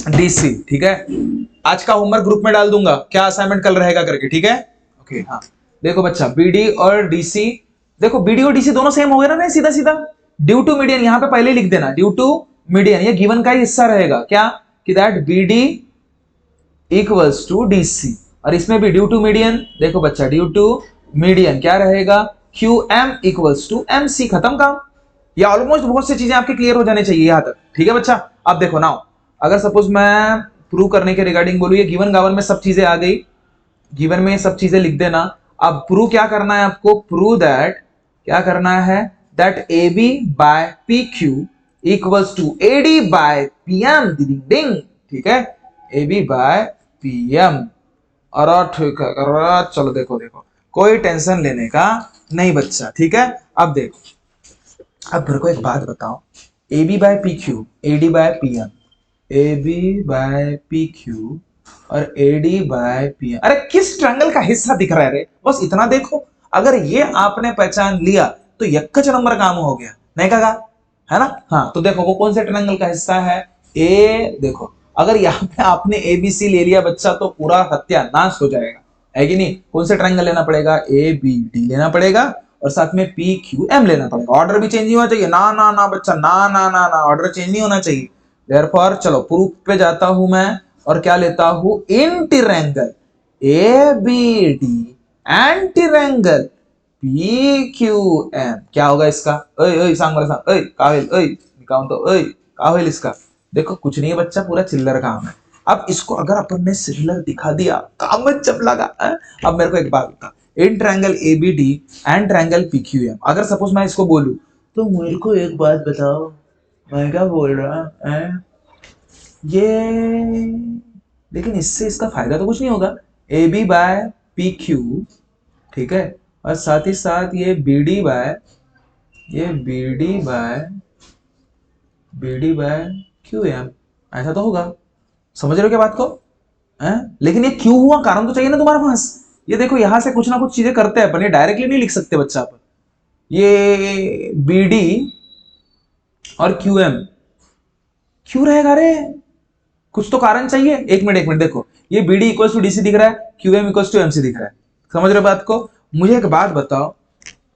DC. ठीक है, आज का होमवर्क ग्रुप में डाल दूंगा, क्या असाइनमेंट कल रहेगा करके। ठीक है, ओके। हाँ देखो बच्चा, बीडी और डीसी, देखो बीडी और डीसी दोनों सेम हो गए ना, सीधा सीधा। ड्यू टू मीडियन यहां पे पहले लिख देना, ड्यू टू मीडियन, ये गिवन का ही हिस्सा रहेगा क्या, कि that BD equals to DC, और इसमें भी ड्यू टू मीडियन। देखो बच्चा, ड्यू टू मीडियन क्या रहेगा? Q M equals to M C. खत्म काम। ये ऑलमोस्ट बहुत सी चीजें आपके क्लियर हो जाने चाहिए यहां तक। ठीक है बच्चा, अब देखो नाउ, अगर सपोज मैं प्रूव करने के रिगार्डिंग बोलूं, ये गिवन गावन में सब चीजें आ गई, गिवन में सब चीजें लिख देना। अब प्रूव क्या करना है आपको? प्रूव दैट, क्या करना है? That A B by P Q equals to A D by P M. डिंग। ठीक है, A B by P M. और ठीक है, चलो देखो देखो, कोई टेंशन लेने का नहीं बच्चा। ठीक है, अब देखो, अब मेरे को एक बात बताओ, A B by P Q, A D by P M, A B by P Q और A D by P M, अरे किस ट्रायंगल का हिस्सा दिख रहा है रे? बस इतना देखो, अगर ये आपने पहचान लिया तो यक्कच नंबर काम हो गया, नहीं कहा? है ना? हाँ, तो देखो वो कौन से ट्रायंगल का हिस्सा है? ए, देखो अगर यहाँ पे आपने ए बी सी ले लिया बच्चा तो पूरा सत्यानाश हो जाएगा, है कि नहीं? कौन से ट्रायंगल लेना पड़ेगा? ए बी डी लेना पड़ेगा, और साथ में पी क्यू एम लेना पड़ेगा। ऑर्डर भी चेंज नहीं होना चाहिए, ना ना ना बच्चा, ना ना ना ना, ऑर्डर चेंज नहीं होना चाहिए। देयरफॉर चलो प्रूफ पे जाता हूं मैं, और क्या लेता हूं? In triangle A B D and triangle P Q M. क्या होगा इसका? ओए ओए सांग वाला सांग, ओए कावेल, ओए निकाउंट तो, ओए कावेल इसका। देखो कुछ नहीं है बच्चा, पूरा चिल्लर काम है। अब इसको अगर अपन ने सिमिलर दिखा दिया, काम में जब लगा। अब मेरे को एक बात बता, in triangle A B D and triangle P Q M, अगर सपोज मैं इसको बोलूं, तो मेरे को एक बात बताओ, मैं क्या बोल रहा है ये, लेकिन इससे इसका फायदा तो कुछ नहीं होगा। A B by P Q, ठीक है, और साथ ही साथ ये बी डी बाय, ये B D by Q M, ऐसा तो होगा। समझ रहे हो क्या बात को? लेकिन ये क्यों हुआ, कारण तो चाहिए ना तुम्हारे पास। ये देखो यहां से कुछ ना कुछ चीजें करते हैं अपन, ये डायरेक्टली नहीं लिख सकते बच्चा अपन। ये बी डी और क्यू एम क्यों रहेगा रे? कुछ तो कारण चाहिए। एक मिनट देखो, ये B D equal to D C दिख रहा है, Q M equal to M C दिख रहा है। समझ रहे हो बात को? मुझे एक बात बताओ,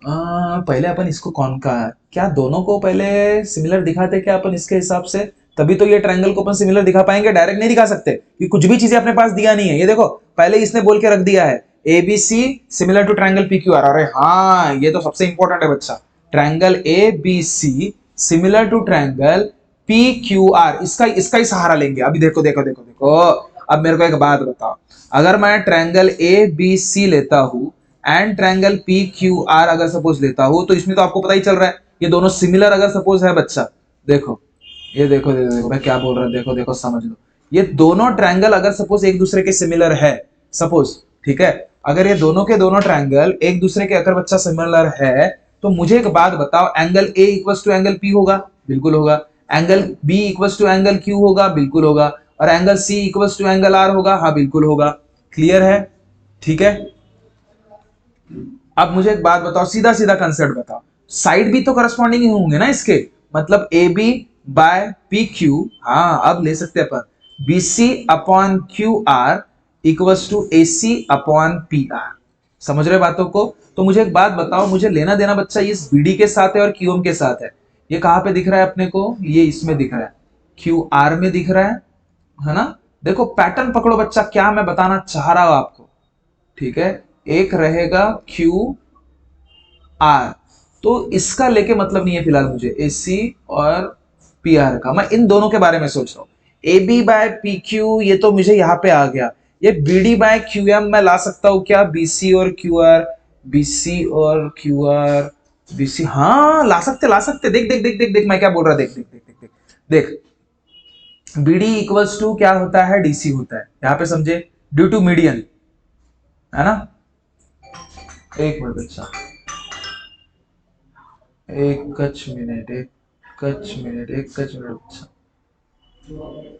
पहले अपन इसको कौन का, क्या दोनों को पहले सिमिलर दिखाते क्या अपन इसके हिसाब से? तभी तो ये ट्रायंगल को अपन सिमिलर दिखा पाएंगे, डायरेक्ट नहीं दिखा सकते कि कुछ भी चीजें अपने पास दिया नहीं है। ये देखो पहले इसने बोल के रख दिया है A B C similar to triangle P Q R. अरे हाँ, ये तो सबसे इंपॉर्टेंट है बच्चा, triangle A B C similar to triangle P Q R, इसका ही सहारा लेंगे। अभी देखो देखो देखो देखो, अब मेरे को एक बात बताओ, अगर मैं ट्रायंगल ए बी सी लेता हूं and triangle P Q are अगर सपोज लेता हूं, तो इसमें तो आपको पता ही चल रहा है ये दोनों सिमिलर अगर सपोज है बच्चा, देखो ये देखो मैं क्या बोल रहा हूं, देखो देखो समझ लो, ये दोनों ट्रायंगल अगर सपोज एक दूसरे के सिमिलर है सपोज, ठीक है, अगर ये दोनों के दोनों ट्रायंगल एक दूसरे के अगर बच्चा सिमिलर है, तो मुझे एक बात बताओ, angle A equals to angle P होगा, बिल्कुल होगा, angle B equals to angle Q होगा, बिल्कुल होगा, और angle C equals to angle R होगा, हाँ बिल्कुल होगा। क्लियर है? ठीक है। अब मुझे एक बात बताओ, सीधा सीधा कंसेप्ट बताओ, साइड भी तो करस्पॉन्डिंग ही होंगे ना इसके, मतलब A B by P Q, हाँ अब ले सकते हैं अपन, B C upon Q R equals to A C upon P R. समझ रहे बातों को? तो मुझे एक बात बताओ, मुझे लेना देना बच्चा इस बीडी के साथ है और क्यूएम के साथ है। ये कहां पे दिख रहा है अपने को? ये इसमें दिख रहा है, क्यू आर में दिख रहा है ना? देखो पैटर्न पकड़ो बच्चा, क्या मैं बताना चाह रहा हूं आपको, ठीक है। एक रहेगा क्यू आर, तो इसका लेके मतलब नहीं है फिलहाल मुझे, ए सी और पी आर का, मैं इन दोनों के बारे में सोच रहा हूं। A B by P Q ये तो मुझे यहां पे आ गया, ये B D by Q M मैं ला सकता हूं क्या? बी सी और क्यू आर, बी सी और क्यू आर, बी सी, हाँ ला सकते, देख देख देख देख देख मैं क्या बोल रहा, देख देख देख देख देख देख, बी डी इक्वल्स टू क्या होता है? डीसी होता है, यहां पे समझे, ड्यू टू मीडियन, है ना? एक मिनट बच्चा, एक कच मिनट, एक कच मिनट, एक कच मिनट बच्चा,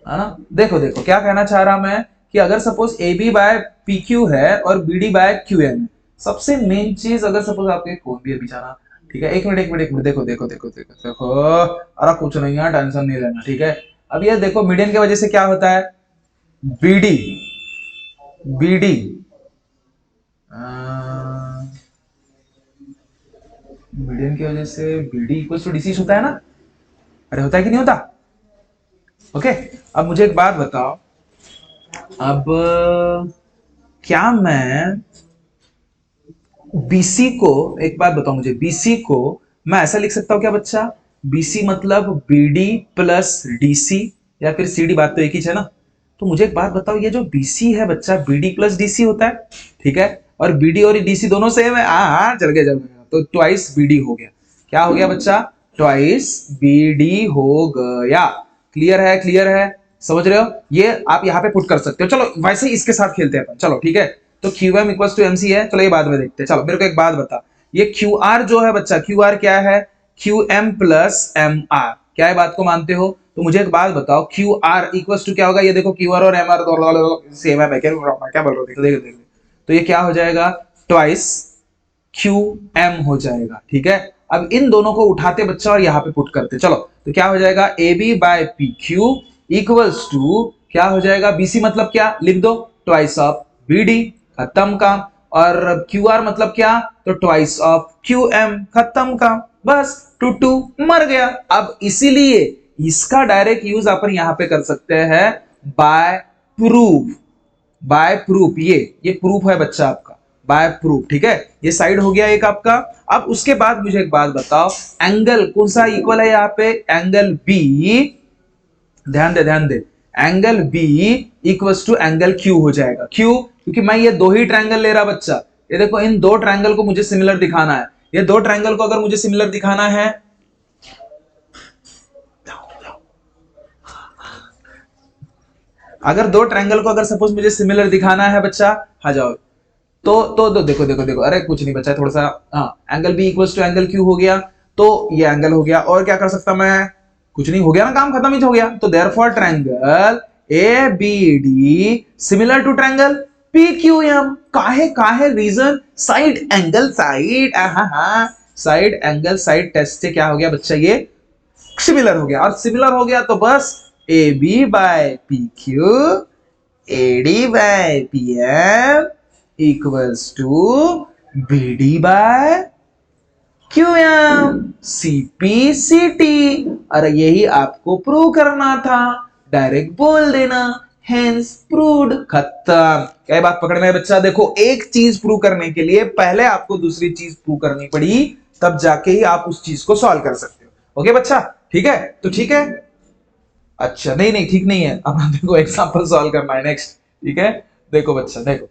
है ना? देखो देखो क्या कहना चाह रहा मैं, कि अगर suppose A B by P Q है और B D by Q N है, सबसे मेन चीज अगर सपोज आपके फोन भी अभी जाना, ठीक है, एक मिनट एक मिनट एक मिनट, देखो देखो देखो देखो देखो, अरे कुछ नहीं है, टेंशन नहीं लेना, ठीक है। अब ये देखो मीडियन की वजह से क्या होता है, बीडी, बीडी मीडियन की वजह से बीडी इक्वल टू डीसी होता है ना? अरे होता है कि नहीं होता? ओके। अब मुझे एक बात बताओ, अब क्या मैं बीसी को, एक बात बताओ मुझे, बीसी को मैं ऐसा लिख सकता हूं क्या बच्चा? बीसी मतलब बीडी प्लस डीसी, या फिर सीडी, बात तो एक ही है ना? तो मुझे एक बात बताओ, ये जो बीसी है बच्चा, बीडी प्लस डीसी होता है, ठीक है, और बीडी और डीसी दोनों सेम है, हाँ चल गया चल गया, तो ट्वाइस बीडी हो गया, क्या हो गया बच्चा? ट्वाइस बीडी हो गया। क्लियर है? क्लियर है? समझ रहे हो? ये आप यहाँ पे पुट कर सकते हो। चलो वैसे ही इसके साथ खेलते हैं अपन, चलो ठीक है। तो Q M equal to MC है, चलो ये बाद में देखते हैं। चलो मेरे को एक बात बता, ये क्यू आर जो है बच्चा, क्यू आर क्या है? Q M plus M R, क्या है, बात को मानते हो? तो मुझे एक बात बताओ, क्यू आर इक्वल टू क्या होगा? ये देखो क्यू आर और एम आर सेम है, मैं क्या बोल रहा हूँ, देखो देखो देखो, तो ये क्या हो जाएगा? ट्वाइस क्यू एम हो जाएगा, ठीक है। अब इन दोनों को उठाते बच्चा और यहाँ पे पुट करते, चलो तो क्या हो जाएगा? A B by P Q equals to क्या हो जाएगा? बीसी मतलब क्या, लिख दो, ट्वाइस ऑफ बीडी, खत्म काम। और क्यू आर मतलब क्या? तो ट्वाइस ऑफ क्यू एम, खत्म काम, बस टू टू मर गया। अब इसीलिए इसका डायरेक्ट यूज अपन यहां पे कर सकते हैं, बाय प्रूफ, बाय प्रूफ, ये प्रूफ है बच्चा आपका, बाय प्रूफ, ठीक है। ये साइड हो गया एक आपका। अब उसके बाद मुझे एक बात बताओ, एंगल कौन सा इक्वल है यहाँ पे? एंगल बी, ध्यान दे ध्यान दे, angle B equals to angle Q हो जाएगा। क्यों? क्योंकि मैं ये दो ही ट्रायंगल ले रहा बच्चा, ये देखो इन दो ट्रायंगल को मुझे सिमिलर दिखाना है, ये दो ट्रायंगल को अगर मुझे सिमिलर दिखाना है, अगर दो ट्रायंगल को अगर सपोज मुझे सिमिलर दिखाना है बच्चा, आ जाओ, तो देखो देखो देखो, अरे कुछ नहीं बच्चा, थोड़ा सा, हाँ, angle B equals to angle Q हो गया, तो ये एंगल हो गया, और क्या कर सकता मैं? कुछ नहीं, हो गया ना, काम खत्म ही हो गया। तो therefore triangle A B D similar to triangle P Q M. काहे काहे? Reason side angle, side, side angle, side test से क्या हो गया बच्चा? ये सिमिलर हो गया, और सिमिलर हो गया तो बस A B by P Q, A D by P M equals to B D by Q M, C P C T. अरे यही आपको प्रूव करना था, डायरेक्ट बोल देना, हेंस प्रूव्ड, खत्म। क्या बात पकड़ में बच्चा? देखो एक चीज प्रूव करने के लिए पहले आपको दूसरी चीज प्रूव करनी पड़ी, तब जाके ही आप उस चीज को सॉल्व कर सकते हो। ओके बच्चा, ठीक है? तो ठीक है, अच्छा नहीं नहीं ठीक नहीं है, अब देखो एग्जांपल सॉल्व करना है नेक्स्ट, ठीक है। देखो बच्चा देखो,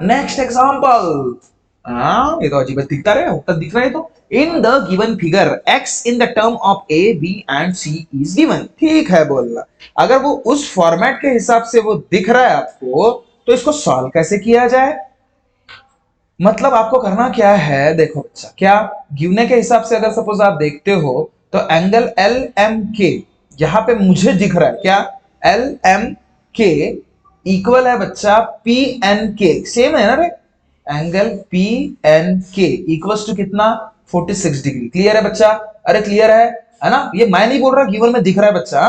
नेक्स्ट एग्जांपल, हाँ ये तो अजीब दिखता रहे, उत्तर दिख रहा है। तो इन the given figure x in the term of a b and c is given, ठीक है बोलना। अगर वो उस फॉर्मेट के हिसाब से वो दिख रहा है आपको, तो इसको सॉल्व कैसे किया जाए? मतलब आपको करना क्या है, देखो बच्चा, क्या गिवने के हिसाब से अगर सपोज आप देखते हो तो एंगल एल एम के यहां पे मुझे दिख रहा है, क्या एल एम के इक्वल है बच्चा पी एन के, सेम है ना रे, एंगल पी एन के इक्वल्स टू कितना 46 डिग्री। क्लियर है बच्चा? अरे क्लियर है ना? ये मैं नहीं बोल रहा, गिवन में दिख रहा है बच्चा।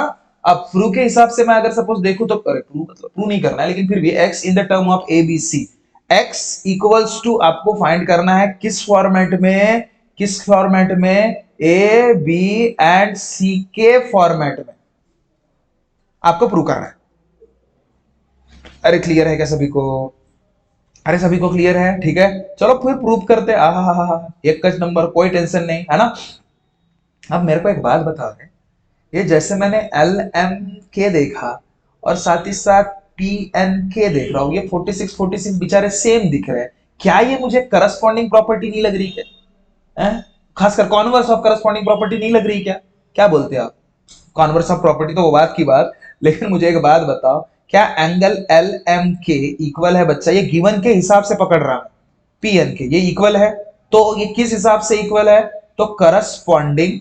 अब प्रूव के हिसाब से मैं अगर सपोज देखूं तो, अरे प्रूव मतलब प्रूव नहीं करना है, लेकिन फिर भी x in the term of A B C, x equals to आपको फाइंड करना है किस फॉर्मेट में, किस फॉर्मेट में, ए बी एंड सी के फॉर्मेट में आपको प्रूव करना है। अरे क्लियर है क्या सभी को? अरे सभी को क्लियर है? ठीक है, चलो फिर प्रूव करते। एक कच नंबर, कोई टेंशन नहीं है ना। अब मेरे को एक बात बता रहे, ये जैसे मैंने एल एम के देखा और साथ ही साथ पी एन के देख रहा हूं, ये 46 बेचारे सेम दिख रहे हैं, क्या ये मुझे करस्पॉन्डिंग प्रॉपर्टी नहीं लग रही क्या? खासकर कॉन्वर्स ऑफ करस्पॉन्डिंग प्रॉपर्टी नहीं लग रही क्या? क्या बोलते हैं आप? कॉन्वर्स ऑफ प्रॉपर्टी तो वो बात की बात, लेकिन मुझे एक बात बताओ, क्या एंगल एल एम के इक्वल है बच्चा, ये गिवन के हिसाब से पकड़ रहा है, पी एन के ये इक्वल है, तो ये किस हिसाब से इक्वल है? तो करस्पॉन्डिंग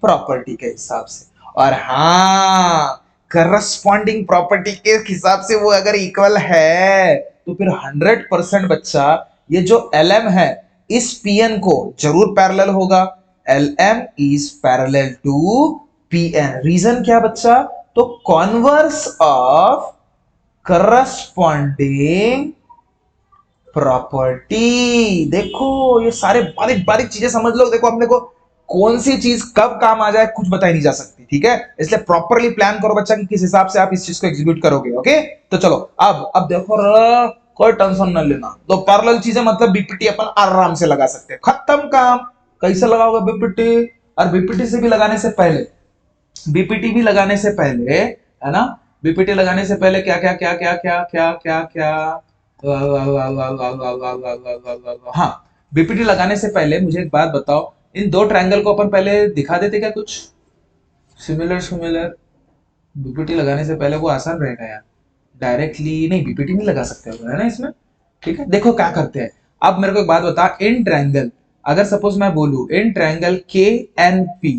प्रॉपर्टी के हिसाब से। और हाँ, करस्पॉन्डिंग प्रॉपर्टी के हिसाब से वो अगर इक्वल है तो फिर 100% बच्चा ये जो lm है इस pn को जरूर पैरेलल होगा। lm is parallel to pn। Reason क्या बच्चा? तो कॉन्वर्स ऑफ करस्पॉन्डिंग प्रॉपर्टी। देखो ये सारे बारीक बारीक चीजें समझ लो। देखो अपने को कौन सी चीज कब काम आ जाए कुछ बताई नहीं जा सकती, ठीक है? इसलिए प्रॉपरली प्लान करो बच्चा कि किस हिसाब से आप इस चीज को एग्जीक्यूट करोगे। ओके, तो चलो अब देखो, कोई टेंशन न लेना। तो पैरेलल चीजें मतलब बीपीटी अपन आराम से लगा सकते हैं, खत्म काम। कैसे लगाओगे बीपीटी? और बीपीटी से भी लगाने से पहले, बीपीटी भी लगाने से पहले, है ना, बीपीटी लगाने से पहले क्या क्या क्या क्या क्या क्या क्या क्या हाँ, बीपीटी लगाने से पहले मुझे एक बात बताओ, इन दो ट्रायंगल को अपन पहले दिखा देते क्या कुछ सिमिलर सिमिलर? बीपीटी लगाने से पहले वो आसान रहेगा यार, डायरेक्टली नहीं बीपीटी नहीं लगा सकते है ना इसमें। ठीक है, देखो क्या करते हैं। अब मेरे को एक बात बता, इन ट्रायंगल, अगर सपोज मैं बोलूं in triangle K N P,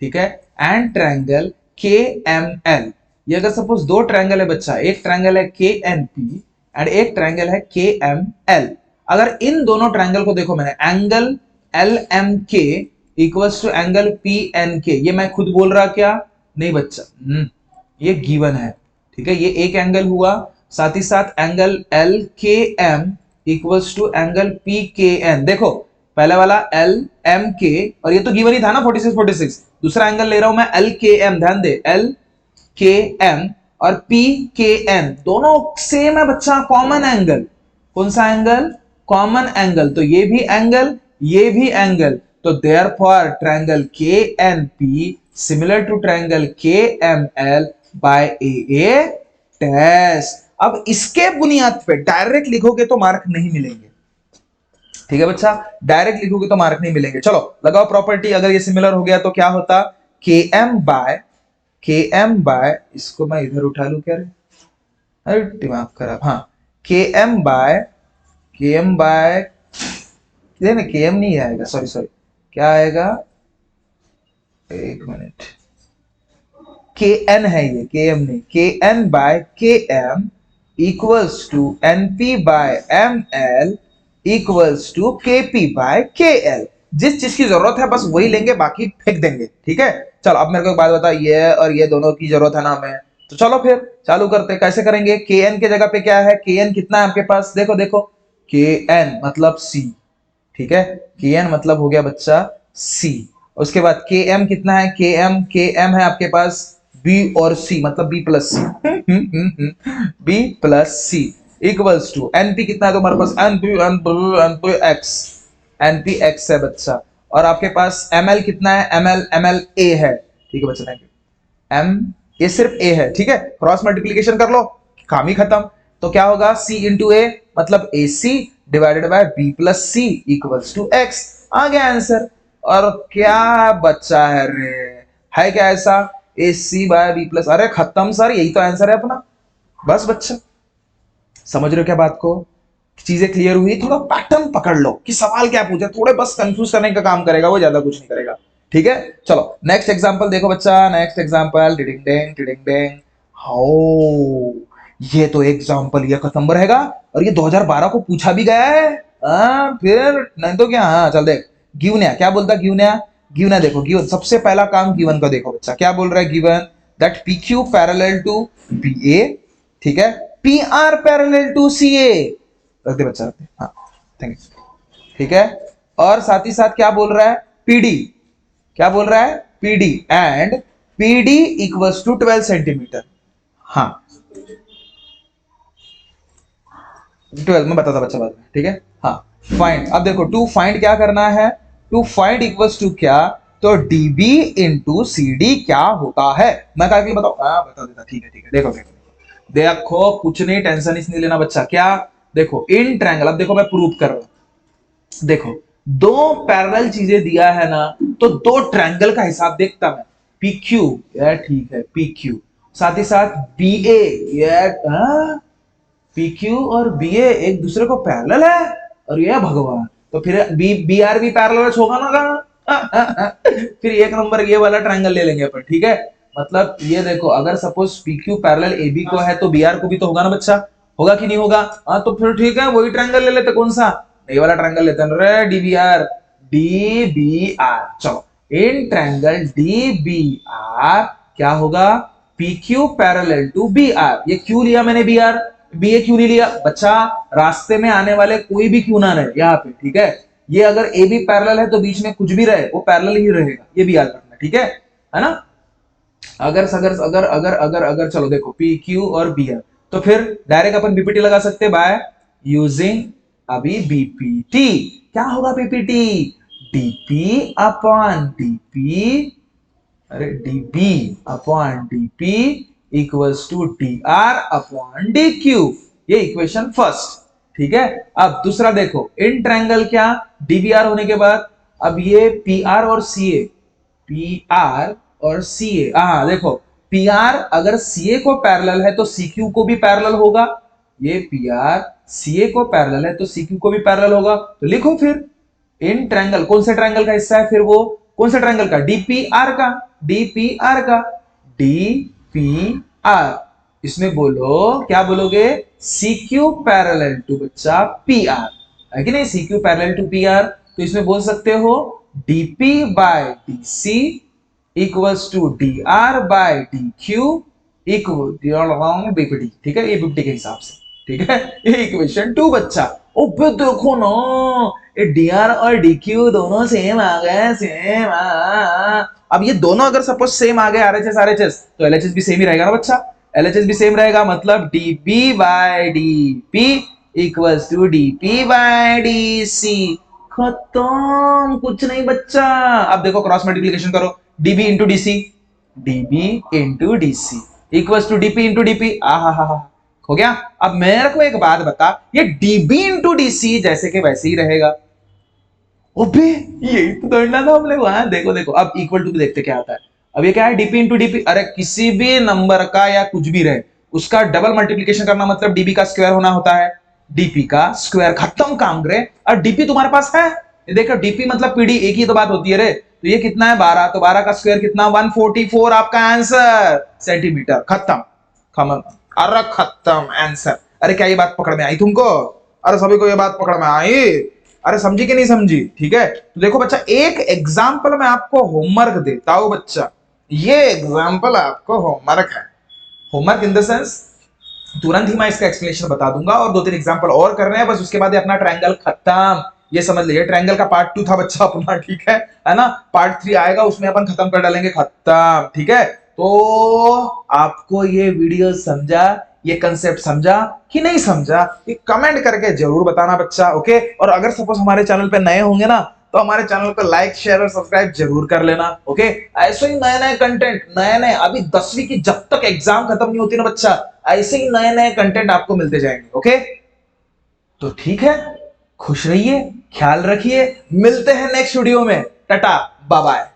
ठीक है, and triangle K M L, ये अगर सपोज दो ट्रायंगल है बच्चा, एक ट्रायंगल है के एन पी एंड एक ट्रायंगल है के एम एल, अगर इन दोनों ट्रायंगल को देखो मैंने, angle L M K equals to angle P N K, ये मैं खुद बोल रहा क्या? नहीं बच्चा, ये गिवन है, ठीक है, ये एक एंगल हुआ, साथ ही साथ angle L K M equals to angle P K N. देखो पहले वाला एल एम के, और ये तो गिवन ही था ना 46 दूसरा एंगल ले रहा हूं मैं एल के एम, ध्यान दे, एल के एम और पी के एन दोनों सेम है बच्चा, कॉमन एंगल। कौन सा एंगल? Common angle. तो ये भी एंगल, ये भी एंगल, तो therefore triangle K N P similar to triangle K M L by A test. अब इसके बुनियाद पे डायरेक्ट लिखोगे तो मार्क नहीं मिलेंगे, ठीक है बच्चा, डायरेक्ट लिखोगे तो मार्क नहीं मिलेंगे। चलो लगाओ प्रॉपर्टी, अगर ये सिमिलर हो गया तो क्या होता? के एम बाय, इसको मैं इधर उठा लू क्या रे, अरे दिमाग खराब। हाँ, के एम बाय के एम नहीं आएगा, सॉरी क्या आएगा, एक मिनट, के एन है ये, के एम नहीं, K N by K M equals to N P by M L equals to K P by K L. जिस चीज की जरूरत है बस वही लेंगे, बाकी फेंक देंगे, ठीक है? चलो अब मेरे को एक बात बता, ये और ये दोनों की जरूरत है ना हमें, तो चलो फिर चालू करते। कैसे करेंगे? के एन के जगह पे क्या है? के एन कितना है आपके पास? देखो देखो, के एन मतलब सी, ठीक है, के एन मतलब हो गया बच्चा सी। उसके बाद के एम कितना है? के एम है आपके पास बी और सी, मतलब B plus C, B plus C equals to NP कितना है तुम्हारे पास? एनपी एक्स, एनपी एक्स है बच्चा। और आपके पास एमएल कितना है? एमएल ए है, ठीक है बच्चा, थैंक यू। एम ये सिर्फ ए है, ठीक है, क्रॉस मल्टीप्लीकेशन कर लो, काम ही खत्म। तो क्या होगा C इंटू ए मतलब AC divided by B plus C equals to X। आ गया आंसर। और क्या बच्चा है रे, है क्या ऐसा, AC बाय B प्लस, अरे खत्म सर, यही तो आंसर है अपना। बस बच्चा, समझ रहे हो क्या बात को, चीजें क्लियर हुई। थोड़ा पैटर्न पकड़ लो कि सवाल क्या पूछे, थोड़े बस कंफ्यूज करने का काम करेगा वो, ज्यादा कुछ नहीं करेगा। ठीक है, चलो नेक्स्ट एग्जांपल देखो बच्चा, नेक्स्ट एग्जांपल, टिडिंग डेंग टिडिंग डेंग। हाउ, ये तो एग्जांपल ये खत्म रहेगा, और ये 2012 को पूछा भी गया है। फिर नहीं तो क्या। हाँ चल देख, गिवन क्या बोलता, गिवन देखो, गिवन सबसे पहला काम गिवन का देखो बच्चा, क्या बोल रहा है given, that PQ parallel to BA, ठीक है, PR पैरेलल टू CA, रख दे बच्चा, रख दे, हाँ थैंक यू, ठीक है। और साथ ही साथ क्या बोल रहा है, PD, क्या बोल रहा है, PD and PD equals to 12 centimetre. हाँ 12 में बताता बच्चा बाद में, ठीक है। हाँ फाइंड, अब देखो टू फाइंड क्या करना है, टू फाइंड इक्वल्स टू क्या, तो DB इंटू CD क्या होता है, मैं क्या बताऊं, हाँ बता देता, ठीक है ठीक है। देखो देखो देखो, कुछ नहीं, टेंशन नहीं लेना बच्चा, क्या देखो इन ट्रायंगल, अब देखो मैं प्रूव कर रहा हूं, देखो दो पैरेलल चीजें दिया है ना, तो दो ट्रायंगल का हिसाब देखता मैं, PQ, यार ठीक है PQ, साथ ही साथ BA, यार PQ और BA एक दूसरे को पैरेलल है, और ये भगवान, तो फिर BR भी पैरेलल होगा ना का, फिर एक नंबर ये वाला ट्रायंगल ले लेंगे अपन, ठीक है। मतलब ये देखो, अगर सपोज PQ पैरेलल AB को है तो BR को भी तो होगा ना बच्चा, होगा कि नहीं होगा, हाँ तो फिर ठीक है, वही ट्रायंगल ले लेते, कौन सा, ये वाला ट्रायंगल लेते हैं रे, DBR। चलो इन ट्रायंगल DBR क्या होगा, PQ पैरेलल टू BR, ये क्यों लिया मैंने BR, BA क्यों नहीं लिया बच्चा, रास्ते में आने वाले कोई भी क्यों ना रहे यहाँ पे, ठीक है। ये अगर AB पैरेलल है तो बीच में कुछ भी रहे वो पैरेलल ही रहेगा, ये भी याद रखना, ठीक है ना। अगर अगर अगर अगर अगर अगर चलो देखो PQ और BR, तो फिर डायरेक्ट अपन BPT लगा सकते बाय यूजिंग अभी BPT, क्या होगा BPT, DP अपॉन DP, अरे DB upon DP equals to DR upon DQ, ये इक्वेशन फर्स्ट, ठीक है। अब दूसरा देखो, इन ट्रायंगल क्या, DBR होने के बाद अब ये PR और CA, PR और CA, हाँ देखो PR अगर CA को पैरेलल है तो CQ को भी पैरेलल होगा, ये PR CA को पैरेलल है तो CQ को भी पैरेलल होगा, तो लिखो फिर इन ट्रायंगल, कौन से ट्रायंगल का हिस्सा है फिर वो, कौन से ट्रायंगल का, DPR का, DPR का, DPR, इसमें बोलो क्या बोलोगे, CQ पैरेलल टू बच्चा PR, है कि नहीं, CQ पैरेलल टू PR, तो इसमें बोल सकते हो DP by DC equals to DR by DQ equal BPT, ठीक है, ये BPT के हिसाब से, ठीक है, ये इक्वेशन 2 बच्चा। ओ देखो ना, ये DR और DQ दोनों सेम आ गए, सेम अब ये दोनों अगर सपोज सेम आ गए, RHS तो LHS भी सेम ही रहेगा ना बच्चा, LHS भी सेम रहेगा, मतलब DB by DP equals to DP by DC, खत्म, कुछ नहीं बच्चा। अब देखो क्रॉस मल्टीप्लिकेशन करो, DB into DC, DB into DC equals to DP into DP, हो गया। अब मेरे को एक बात बता, ये DB इंटू DC जैसे के वैसे ही रहेगा, ओबे यही तो ढूंढना था हमने वहां, देखो देखो अब इक्वल टू भी देखते क्या आता है, अब ये क्या है, DP इंटू DP, अरे किसी भी नंबर का या कुछ भी रहे उसका डबल मल्टीप्लिकेशन करना मतलब DB का स्क्वायर होना होता है, DP का स्क्वायर, खत्म काम रे। और DP तुम्हारे पास है, ये देखो DP मतलब PD, एक ही तो बात होती है रे, तो ये कितना है 12, तो 12 का स्क्वायर कितना, 144 आपका आंसर सेंटीमीटर, खत्म, अरे खत्म आंसर। अरे क्या ये बात पकड़ में आई तुमको, अरे सभी को ये बात पकड़ में आई, अरे समझी कि नहीं समझी, ठीक है। तो देखो बच्चा, एक एग्जाम्पल मैं आपको होमवर्क देता हूं बच्चा, ये एग्जाम्पल आपको होमवर्क है, होमवर्क इन द सेंस तुरंत ही मैं इसका एक्सप्लेनेशन बता दूंगा, और 2-3 एग्जाम्पल और करने हैं बस, उसके बाद अपना ट्रायंगल खत्म, ये समझ लीजिए ट्रायंगल का पार्ट 2 था बच्चा अपना, ठीक है ना, पार्ट 3 आएगा उसमें अपन खत्म कर डालेंगे, खत्म, ठीक है। तो आपको ये वीडियो समझा, ये कंसेप्ट समझा कि नहीं समझा, ये कमेंट करके जरूर बताना बच्चा, ओके। और अगर सपोज हमारे चैनल पे नए होंगे ना, तो हमारे चैनल को लाइक शेयर और सब्सक्राइब जरूर कर लेना, ओके। ऐसे ही नए नए कंटेंट, नए नए, अभी 10वीं की जब तक एग्जाम खत्म नहीं होती ना बच्चा, ऐसे ही नए नए कंटेंट आपको मिलते जाएंगे। ओके, तो ठीक है, खुश रहिए, ख्याल रखिए, मिलते हैं नेक्स्ट वीडियो में। Tata, bye bye.